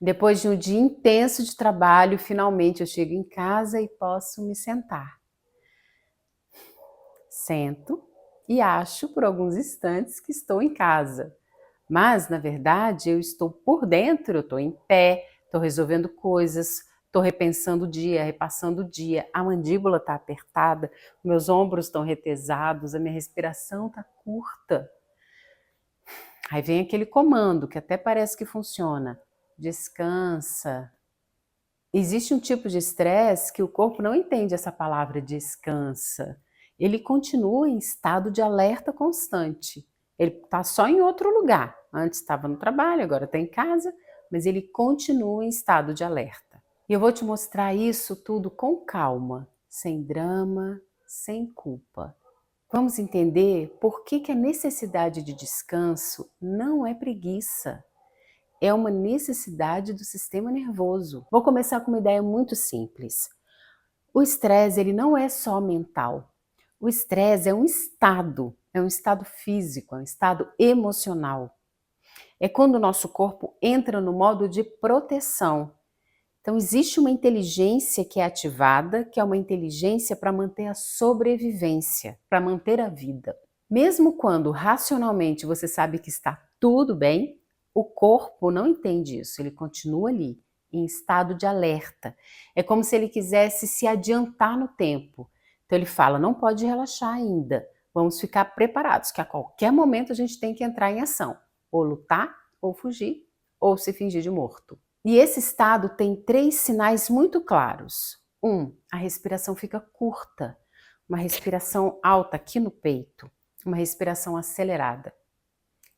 Depois de um dia intenso de trabalho, finalmente eu chego em casa e posso me sentar. Sento e acho por alguns instantes que estou em casa. Mas, na verdade, eu estou por dentro, eu estou em pé, estou resolvendo coisas, estou repensando o dia, repassando o dia, a mandíbula está apertada, meus ombros estão retesados, a minha respiração está curta. Aí vem aquele comando que até parece que funciona. Descansa. Existe um tipo de estresse que o corpo não entende essa palavra descansa. Ele continua em estado de alerta constante. Ele está só em outro lugar. Antes estava no trabalho, agora está em casa, mas ele continua em estado de alerta. E eu vou te mostrar isso tudo com calma, sem drama, sem culpa. Vamos entender por que a necessidade de descanso não é preguiça. É uma necessidade do sistema nervoso. Vou começar com uma ideia muito simples. O estresse, ele não é só mental. O estresse é um estado físico, é um estado emocional. É quando o nosso corpo entra no modo de proteção. Então existe uma inteligência que é ativada, que é uma inteligência para manter a sobrevivência, para manter a vida. Mesmo quando racionalmente você sabe que está tudo bem, o corpo não entende isso, ele continua ali, em estado de alerta. É como se ele quisesse se adiantar no tempo. Então ele fala, não pode relaxar ainda, vamos ficar preparados, que a qualquer momento a gente tem que entrar em ação, ou lutar, ou fugir, ou se fingir de morto. E esse estado tem 3 sinais muito claros. 1, a respiração fica curta, uma respiração alta aqui no peito, uma respiração acelerada.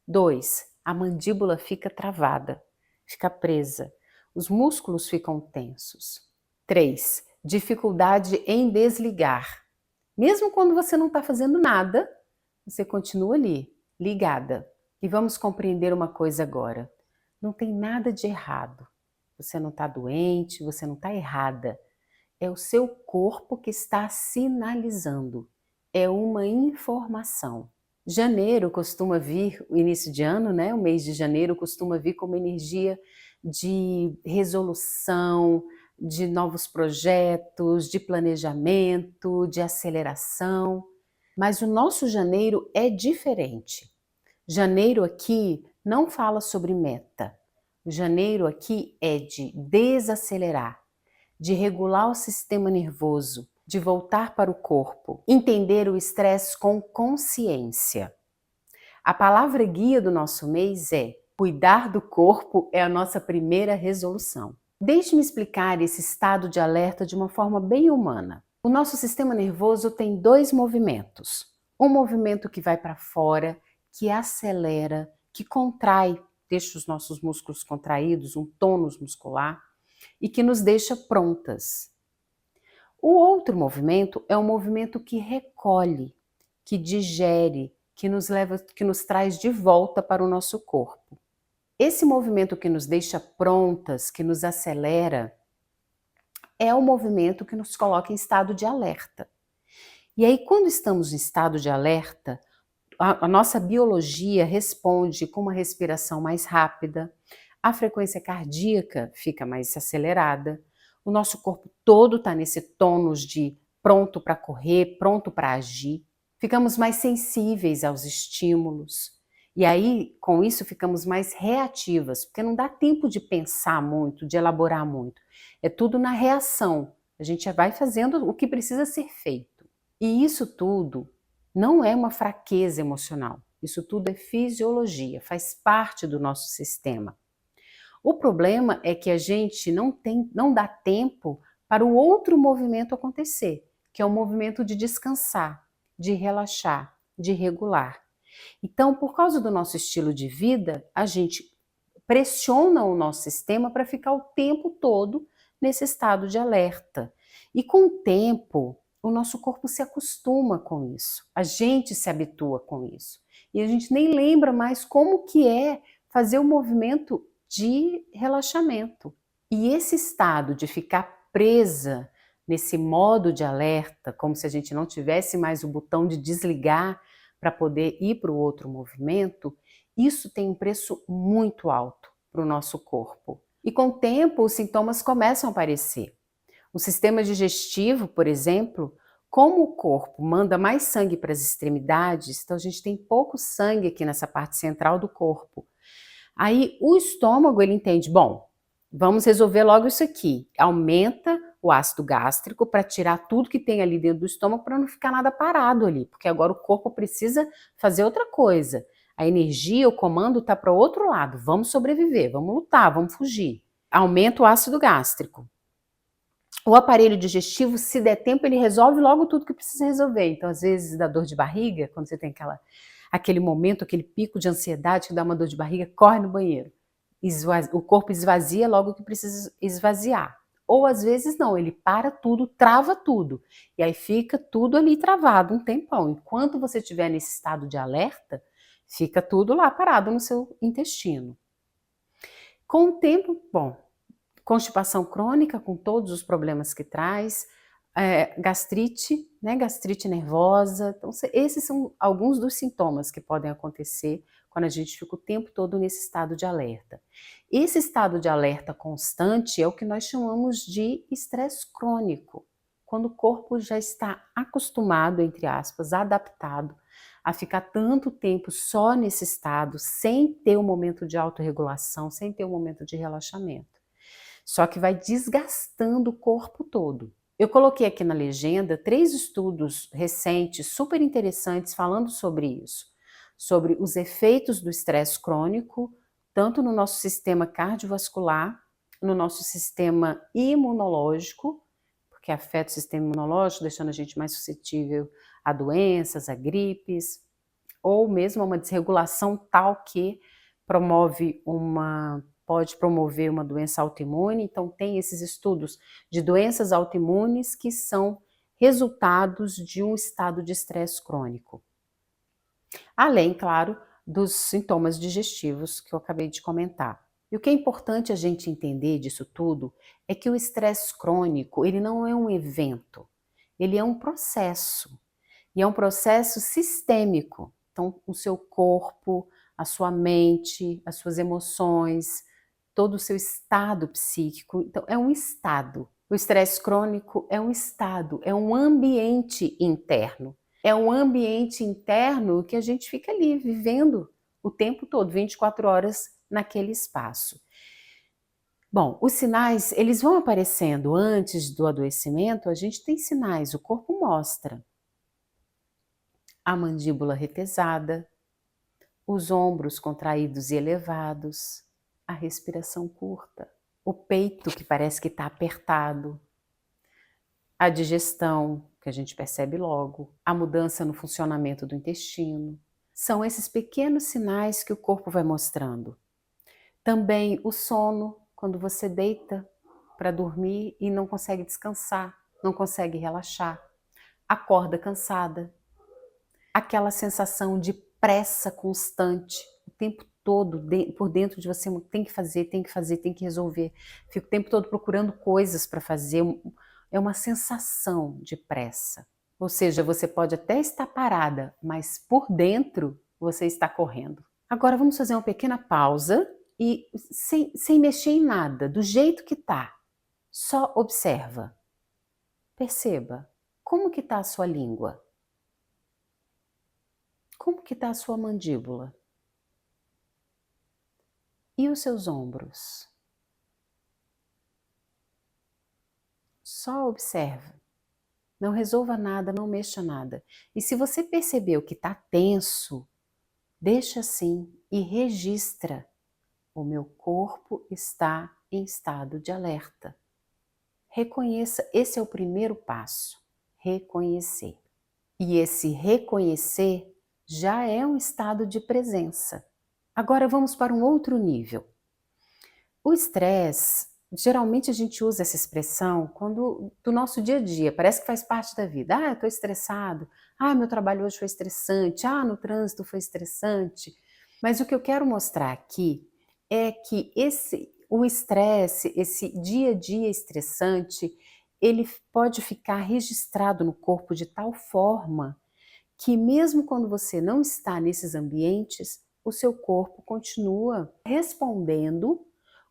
2, a mandíbula fica travada, fica presa, os músculos ficam tensos. 3, dificuldade em desligar. Mesmo quando você não está fazendo nada, você continua ali, ligada. E vamos compreender uma coisa agora. Não tem nada de errado. Você não está doente, você não está errada. É o seu corpo que está sinalizando. É uma informação. Janeiro costuma vir, o início de ano, né? O mês de janeiro costuma vir com uma energia de resolução, de novos projetos, de planejamento, de aceleração. Mas o nosso janeiro é diferente. Janeiro aqui não fala sobre meta. O janeiro aqui é de desacelerar, de regular o sistema nervoso, de voltar para o corpo, entender o estresse com consciência. A palavra guia do nosso mês é: cuidar do corpo é a nossa primeira resolução. Deixe-me explicar esse estado de alerta de uma forma bem humana. O nosso sistema nervoso tem 2 movimentos. Um movimento que vai para fora, que acelera, que contrai, deixa os nossos músculos contraídos, um tônus muscular, e que nos deixa prontas. O outro movimento é um movimento que recolhe, que digere, que nos leva, que nos traz de volta para o nosso corpo. Esse movimento que nos deixa prontas, que nos acelera, é o movimento que nos coloca em estado de alerta. E aí, quando estamos em estado de alerta, a nossa biologia responde com uma respiração mais rápida, a frequência cardíaca fica mais acelerada, o nosso corpo todo está nesse tônus de pronto para correr, pronto para agir, ficamos mais sensíveis aos estímulos. E aí, com isso, ficamos mais reativas, porque não dá tempo de pensar muito, de elaborar muito. É tudo na reação. A gente já vai fazendo o que precisa ser feito. E isso tudo não é uma fraqueza emocional. Isso tudo é fisiologia, faz parte do nosso sistema. O problema é que a gente não dá tempo para o outro movimento acontecer, que é o movimento de descansar, de relaxar, de regular. Então, por causa do nosso estilo de vida, a gente pressiona o nosso sistema para ficar o tempo todo nesse estado de alerta. E com o tempo, o nosso corpo se acostuma com isso, a gente se habitua com isso. E a gente nem lembra mais como que é fazer o movimento de relaxamento. E esse estado de ficar presa nesse modo de alerta, como se a gente não tivesse mais o botão de desligar para poder ir para o outro movimento, isso tem um preço muito alto para o nosso corpo. E com o tempo, os sintomas começam a aparecer. O sistema digestivo, por exemplo, como o corpo manda mais sangue para as extremidades, então a gente tem pouco sangue aqui nessa parte central do corpo. Aí o estômago, ele entende, bom, vamos resolver logo isso aqui. Aumenta o ácido gástrico para tirar tudo que tem ali dentro do estômago para não ficar nada parado ali, porque agora o corpo precisa fazer outra coisa. A energia, o comando está para o outro lado. Vamos sobreviver, vamos lutar, vamos fugir. Aumenta o ácido gástrico. O aparelho digestivo, se der tempo, ele resolve logo tudo que precisa resolver. Então, às vezes, dá dor de barriga, quando você tem aquele momento, aquele pico de ansiedade que dá uma dor de barriga, corre no banheiro. O corpo esvazia logo que precisa esvaziar. Ou às vezes não, ele para tudo, trava tudo. E aí fica tudo ali travado um tempão. Enquanto você estiver nesse estado de alerta, fica tudo lá parado no seu intestino. Com o tempo, bom, constipação crônica, com todos os problemas que traz, gastrite, né, gastrite nervosa. Então, esses são alguns dos sintomas que podem acontecer quando a gente fica o tempo todo nesse estado de alerta. Esse estado de alerta constante é o que nós chamamos de estresse crônico, quando o corpo já está acostumado, entre aspas, adaptado a ficar tanto tempo só nesse estado, sem ter um momento de autorregulação, sem ter um momento de relaxamento. Só que vai desgastando o corpo todo. Eu coloquei aqui na legenda 3 estudos recentes, super interessantes, falando sobre isso. Sobre os efeitos do estresse crônico, tanto no nosso sistema cardiovascular, no nosso sistema imunológico, porque afeta o sistema imunológico, deixando a gente mais suscetível a doenças, a gripes, ou mesmo a uma desregulação tal que pode promover uma doença autoimune. Então tem esses estudos de doenças autoimunes que são resultados de um estado de estresse crônico. Além, claro, dos sintomas digestivos que eu acabei de comentar. E o que é importante a gente entender disso tudo é que o estresse crônico, ele não é um evento, ele é um processo. E é um processo sistêmico. Então, o seu corpo, a sua mente, as suas emoções, todo o seu estado psíquico. Então, é um estado. O estresse crônico é um estado, é um ambiente interno. É um ambiente interno que a gente fica ali vivendo o tempo todo, 24 horas naquele espaço. Bom, os sinais, eles vão aparecendo antes do adoecimento, a gente tem sinais, o corpo mostra. A mandíbula retesada, os ombros contraídos e elevados, a respiração curta, o peito que parece que está apertado, a digestão, que a gente percebe logo, a mudança no funcionamento do intestino. São esses pequenos sinais que o corpo vai mostrando. Também o sono, quando você deita para dormir e não consegue descansar, não consegue relaxar, acorda cansada, aquela sensação de pressa constante, o tempo todo por dentro de você, tem que fazer, tem que fazer, tem que resolver. Fica o tempo todo procurando coisas para fazer, é uma sensação de pressa. Ou seja, você pode até estar parada, mas por dentro você está correndo. Agora vamos fazer uma pequena pausa e sem mexer em nada, do jeito que está. Só observa. Perceba, como que está a sua língua? Como que está a sua mandíbula? E os seus ombros? Só observe. Não resolva nada, não mexa nada. E se você percebeu que está tenso, deixa assim e registra. O meu corpo está em estado de alerta. Reconheça, esse é o primeiro passo. Reconhecer. E esse reconhecer já é um estado de presença. Agora vamos para um outro nível. O estresse, geralmente a gente usa essa expressão quando do nosso dia a dia, parece que faz parte da vida. Ah, eu estou estressado. Ah, meu trabalho hoje foi estressante. Ah, no trânsito foi estressante. Mas o que eu quero mostrar aqui é que o estresse, esse dia a dia estressante, ele pode ficar registrado no corpo de tal forma que mesmo quando você não está nesses ambientes, o seu corpo continua respondendo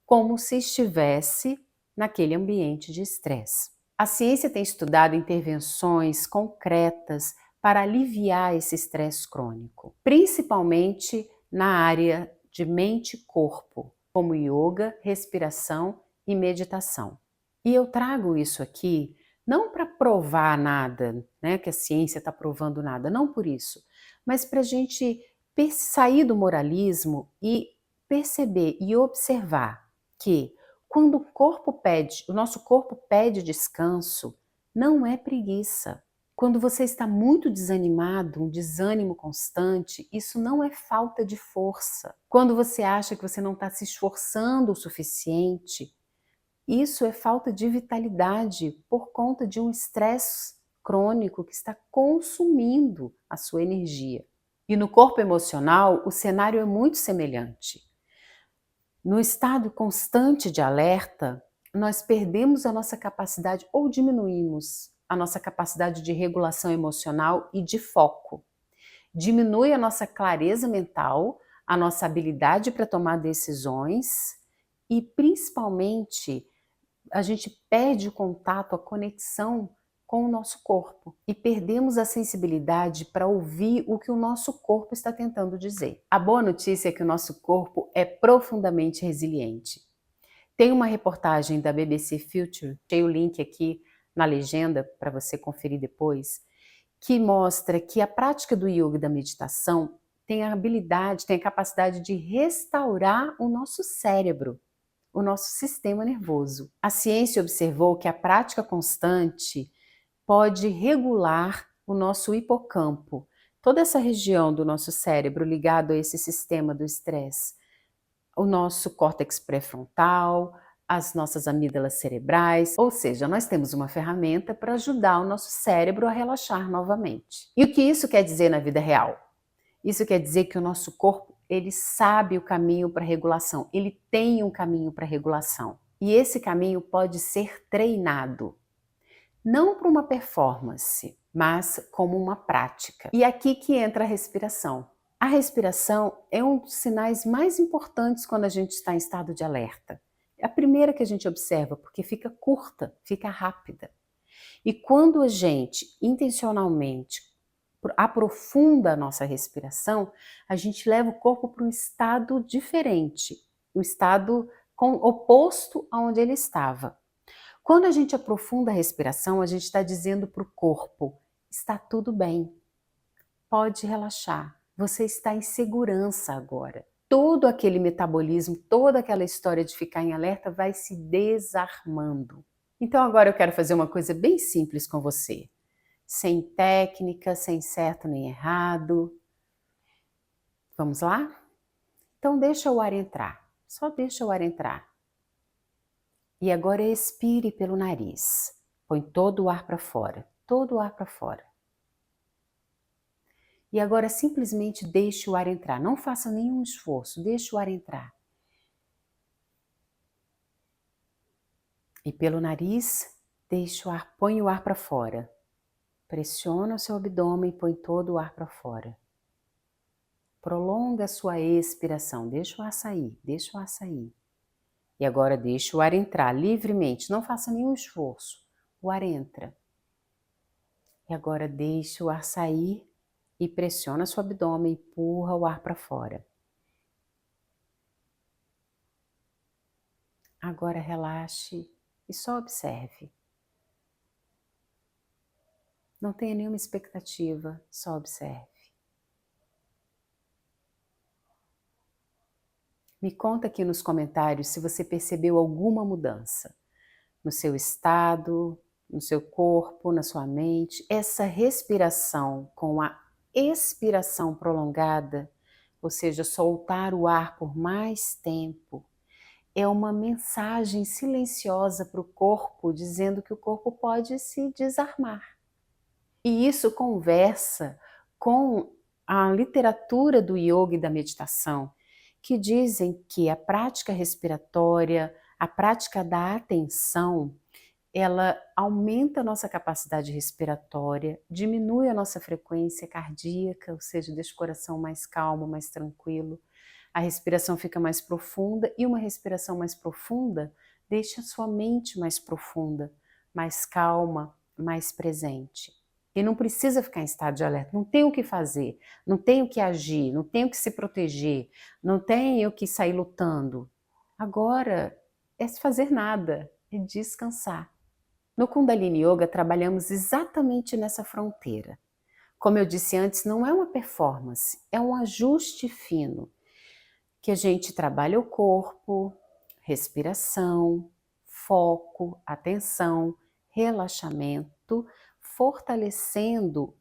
como se estivesse naquele ambiente de estresse. A ciência tem estudado intervenções concretas para aliviar esse estresse crônico, principalmente na área de mente e corpo, como yoga, respiração e meditação. E eu trago isso aqui não para provar nada, né, que a ciência está provando nada, não por isso, mas para a gente sair do moralismo e perceber e observar que quando o nosso corpo pede descanso, não é preguiça. Quando você está muito desanimado, um desânimo constante, isso não é falta de força. Quando você acha que você não está se esforçando o suficiente, isso é falta de vitalidade por conta de um estresse crônico que está consumindo a sua energia. E no corpo emocional, o cenário é muito semelhante. No estado constante de alerta, nós perdemos a nossa capacidade ou diminuímos a nossa capacidade de regulação emocional e de foco. Diminui a nossa clareza mental, a nossa habilidade para tomar decisões e, principalmente, a gente perde o contato, a conexão com o nosso corpo e perdemos a sensibilidade para ouvir o que o nosso corpo está tentando dizer. A boa notícia é que o nosso corpo é profundamente resiliente. Tem uma reportagem da BBC Future, tem o link aqui na legenda para você conferir depois, que mostra que a prática do yoga e da meditação tem a habilidade, tem a capacidade de restaurar o nosso cérebro, o nosso sistema nervoso. A ciência observou que a prática constante pode regular o nosso hipocampo, toda essa região do nosso cérebro ligado a esse sistema do estresse, o nosso córtex pré-frontal, as nossas amígdalas cerebrais, ou seja, nós temos uma ferramenta para ajudar o nosso cérebro a relaxar novamente. E o que isso quer dizer na vida real? Isso quer dizer que o nosso corpo, ele sabe o caminho para regulação, ele tem um caminho para regulação. E esse caminho pode ser treinado, não para uma performance, mas como uma prática. E aqui que entra a respiração. A respiração é um dos sinais mais importantes quando a gente está em estado de alerta. É a primeira que a gente observa, porque fica curta, fica rápida. E quando a gente intencionalmente aprofunda a nossa respiração, a gente leva o corpo para um estado diferente, um estado oposto aonde ele estava. Quando a gente aprofunda a respiração, a gente está dizendo para o corpo: está tudo bem, pode relaxar, você está em segurança agora. Todo aquele metabolismo, toda aquela história de ficar em alerta vai se desarmando. Então agora eu quero fazer uma coisa bem simples com você, sem técnica, sem certo nem errado. Vamos lá? Então deixa o ar entrar, só deixa o ar entrar. E agora expire pelo nariz. Põe todo o ar para fora, todo o ar para fora. E agora simplesmente deixe o ar entrar, não faça nenhum esforço, deixe o ar entrar. E pelo nariz, deixe o ar, põe o ar para fora. Pressiona o seu abdômen e põe todo o ar para fora. Prolonga a sua expiração, deixa o ar sair, deixa o ar sair. E agora deixe o ar entrar livremente, não faça nenhum esforço. O ar entra. E agora deixe o ar sair e pressiona seu abdômen e empurra o ar para fora. Agora relaxe e só observe. Não tenha nenhuma expectativa, só observe. Me conta aqui nos comentários se você percebeu alguma mudança no seu estado, no seu corpo, na sua mente. Essa respiração com a expiração prolongada, ou seja, soltar o ar por mais tempo, é uma mensagem silenciosa para o corpo, dizendo que o corpo pode se desarmar. E isso conversa com a literatura do yoga e da meditação, que dizem que a prática respiratória, a prática da atenção, ela aumenta a nossa capacidade respiratória, diminui a nossa frequência cardíaca, ou seja, deixa o coração mais calmo, mais tranquilo, a respiração fica mais profunda e uma respiração mais profunda deixa a sua mente mais profunda, mais calma, mais presente. E não precisa ficar em estado de alerta, não tem o que fazer, não tem o que agir, não tem o que se proteger, não tem o que sair lutando. Agora é fazer nada, é descansar. No Kundalini Yoga trabalhamos exatamente nessa fronteira. Como eu disse antes, não é uma performance, é um ajuste fino, que a gente trabalha o corpo, respiração, foco, atenção, relaxamento, fortalecendo,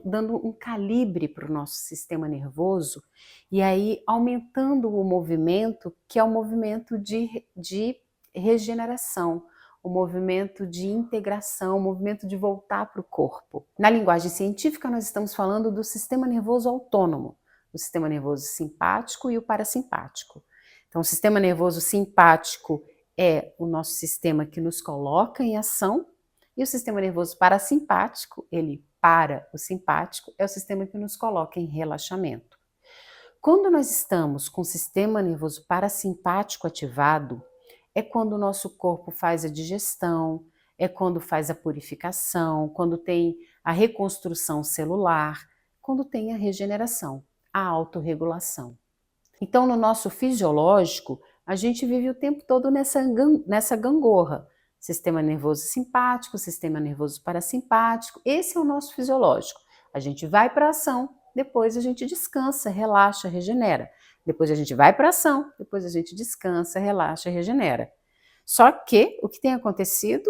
dando um calibre para o nosso sistema nervoso e aí aumentando o movimento, que é o movimento de regeneração, o movimento de integração, o movimento de voltar para o corpo. Na linguagem científica, nós estamos falando do sistema nervoso autônomo, o sistema nervoso simpático e o parasimpático. Então, o sistema nervoso simpático é o nosso sistema que nos coloca em ação, e o sistema nervoso parasimpático, ele para o simpático, é o sistema que nos coloca em relaxamento. Quando nós estamos com o sistema nervoso parasimpático ativado, é quando o nosso corpo faz a digestão, é quando faz a purificação, quando tem a reconstrução celular, quando tem a regeneração, a autorregulação. Então, no nosso fisiológico, a gente vive o tempo todo nessa gangorra. Sistema nervoso simpático, sistema nervoso parasimpático, esse é o nosso fisiológico. A gente vai para a ação, depois a gente descansa, relaxa, regenera. Depois a gente vai para a ação, depois a gente descansa, relaxa, regenera. Só que o que tem acontecido?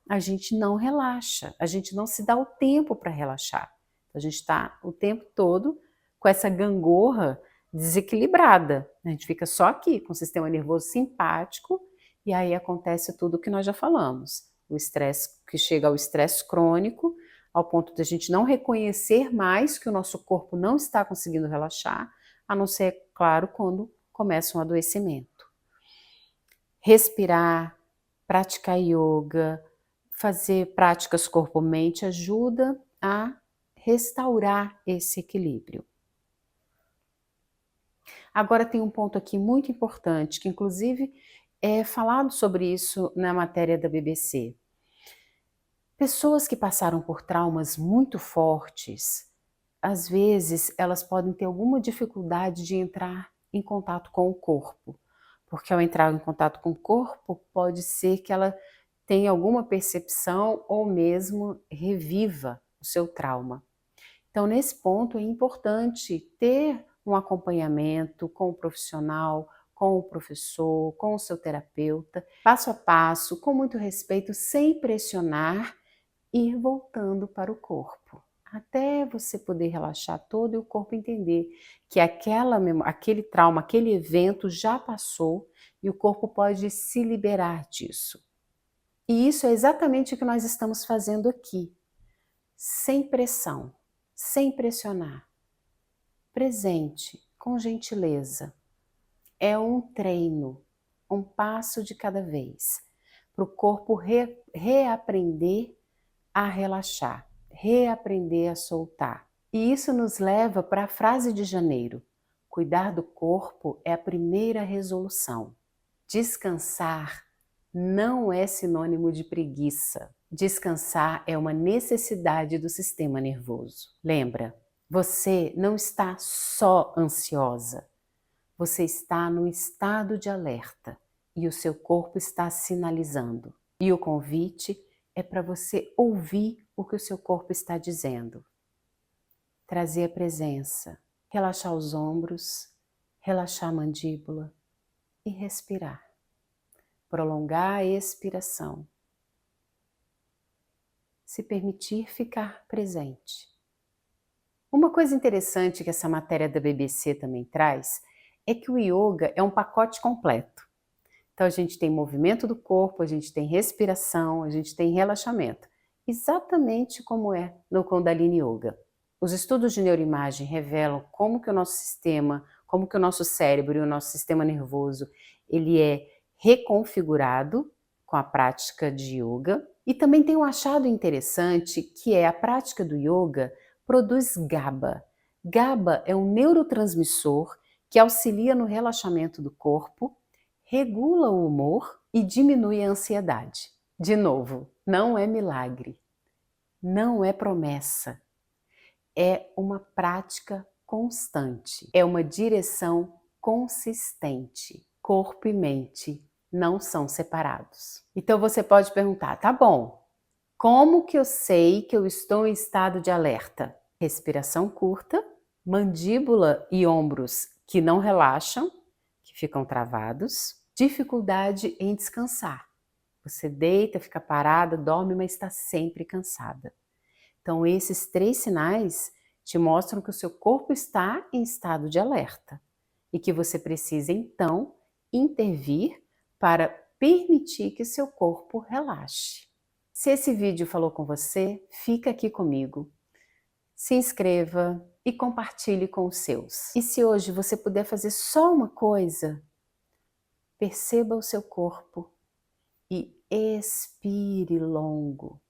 A gente não relaxa, a gente não se dá o tempo para relaxar. A gente está o tempo todo com essa gangorra desequilibrada. A gente fica só aqui com o sistema nervoso simpático e aí acontece tudo o que nós já falamos. O estresse, que chega ao estresse crônico, ao ponto de a gente não reconhecer mais que o nosso corpo não está conseguindo relaxar, a não ser, claro, quando começa um adoecimento. Respirar, praticar yoga, fazer práticas corpo-mente ajuda a restaurar esse equilíbrio. Agora tem um ponto aqui muito importante, que inclusive é falado sobre isso na matéria da BBC. Pessoas que passaram por traumas muito fortes, às vezes elas podem ter alguma dificuldade de entrar em contato com o corpo, porque ao entrar em contato com o corpo, pode ser que ela tenha alguma percepção ou mesmo reviva o seu trauma. Então, nesse ponto é importante ter um acompanhamento com o profissional, com o professor, com o seu terapeuta, passo a passo, com muito respeito, sem pressionar, ir voltando para o corpo, até você poder relaxar todo e o corpo entender que aquele trauma, aquele evento já passou e o corpo pode se liberar disso. E isso é exatamente o que nós estamos fazendo aqui, sem pressão, sem pressionar, presente, com gentileza. É um treino, um passo de cada vez, para o corpo reaprender a relaxar, reaprender a soltar. E isso nos leva para a frase de janeiro: cuidar do corpo é a primeira resolução. Descansar não é sinônimo de preguiça. Descansar é uma necessidade do sistema nervoso. Lembra, você não está só ansiosa, você está no estado de alerta e o seu corpo está sinalizando. E o convite é para você ouvir o que o seu corpo está dizendo. Trazer a presença, relaxar os ombros, relaxar a mandíbula e respirar. Prolongar a expiração. Se permitir ficar presente. Uma coisa interessante que essa matéria da BBC também traz é que o yoga é um pacote completo. Então a gente tem movimento do corpo, a gente tem respiração, a gente tem relaxamento. Exatamente como é no Kundalini Yoga. Os estudos de neuroimagem revelam como que o nosso sistema, como que o nosso cérebro e o nosso sistema nervoso, ele é reconfigurado com a prática de yoga. E também tem um achado interessante que é a prática do yoga produz GABA. GABA é um neurotransmissor que auxilia no relaxamento do corpo, regula o humor e diminui a ansiedade. De novo, não é milagre, não é promessa, é uma prática constante, é uma direção consistente. Corpo e mente não são separados. Então você pode perguntar, tá bom, como que eu sei que eu estou em estado de alerta? Respiração curta, mandíbula e ombros que não relaxam, que ficam travados, dificuldade em descansar. Você deita, fica parada, dorme, mas está sempre cansada. Então esses 3 sinais te mostram que o seu corpo está em estado de alerta e que você precisa então intervir para permitir que seu corpo relaxe. Se esse vídeo falou com você, fica aqui comigo. Se inscreva e compartilhe com os seus. E se hoje você puder fazer só uma coisa, perceba o seu corpo e expire longo.